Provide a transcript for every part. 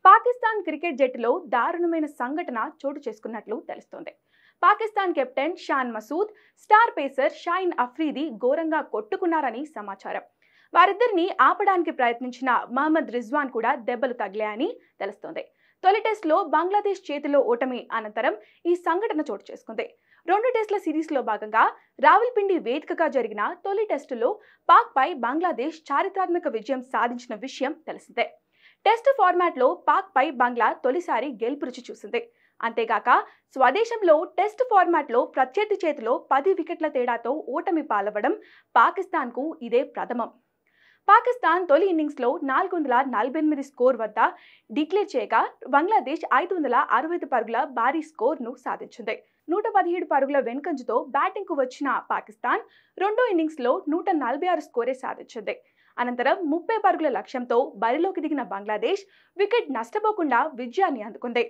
Pakistan cricket జట్టులో దారుణమైన సంఘటన చోటు చేసుకున్నట్లు తెలుస్తోంది. Pakistan captain Shan Masood, star pacer Shaheen Afridi ఘోరంగా కొట్టుకున్నారని సమాచారం. వారిద్దరిని ఆపడానికి ప్రయత్నించిన మహమ్మద్ రిజ్వాన్ కూడా దెబ్బలు తగిలాయని తెలుస్తోంది. తొలి టెస్టులో బంగ్లాదేశ్ చేతిలో ఓటమి అనంతరం ఈ సంఘటన చోటు చేసుకుంది. 2 టెస్టుల సిరీస్లో భాగంగా రావల్పిండి వేదికగా జరిగిన తొలి టెస్టులో పాక్పై బంగ్లాదేశ్ చారిత్రాత్మక విజయం సాధించిన విషయం తెలిసిందే. టెస్ట్ ఫార్మాట్లో పాక్పై బంగ్లా తొలిసారి గెలుపు రుచి చూసింది. అంతేగాక స్వదేశంలో టెస్ట్ ఫార్మాట్లో ప్రత్యర్థి చేతిలో 10 వికెట్ల తేడాతో ఓటమి పాలవడం పాకిస్తాన్కు ఇదే ప్రథమం. పాకిస్తాన్ తొలి ఇన్నింగ్స్లో 448 స్కోర్ వద్ద డిక్లేర్ చేయగా బంగ్లాదేశ్ 565 పరుగుల భారీ స్కోర్ను సాధించింది. 117 పరుగుల వెనుకంజతో బ్యాటింగ్కు వచ్చిన పాకిస్తాన్ రెండో ఇన్నింగ్స్లో 146 స్కోరే సాధించింది. అనంతరం 30 పరుగుల లక్ష్యంతో బరిలోకి దిగిన బంగ్లాదేశ్ వికెట్ నష్టపోకుండా విజయాన్ని అందుకుంది.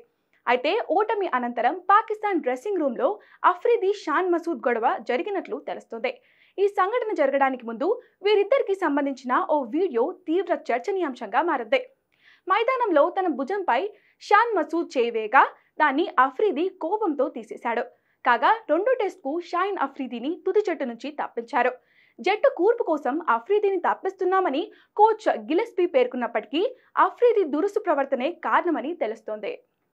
అయితే ఓటమి అనంతరం పాకిస్తాన్ డ్రెస్సింగ్ రూమ్లో అఫ్రీది షాన్ మసూద్ గొడవ జరిగినట్లు తెలుస్తోంది. ఈ సంఘటన జరగడానికి ముందు వీరిద్దరికి సంబంధించిన ఓ వీడియో తీవ్ర చర్చనీయాంశంగా మారింది. మైదానంలో తన భుజంపై షాన్ మసూద్ చేయవేగా దాన్ని అఫ్రీది కోపంతో తీసేశాడు. కాగా రెండో టెస్ట్కు షాయిన్ అఫ్రీదిని తుది జట్టు నుంచి తప్పించారు. జట్టు కూర్పు కోసం అఫ్రీదిని తప్పిస్తున్నామని కోచ్ గిలెస్పీ పేర్కొన్నప్పటికీ అఫ్రీది దురుసు ప్రవర్తనే కారణమని తెలుస్తోంది.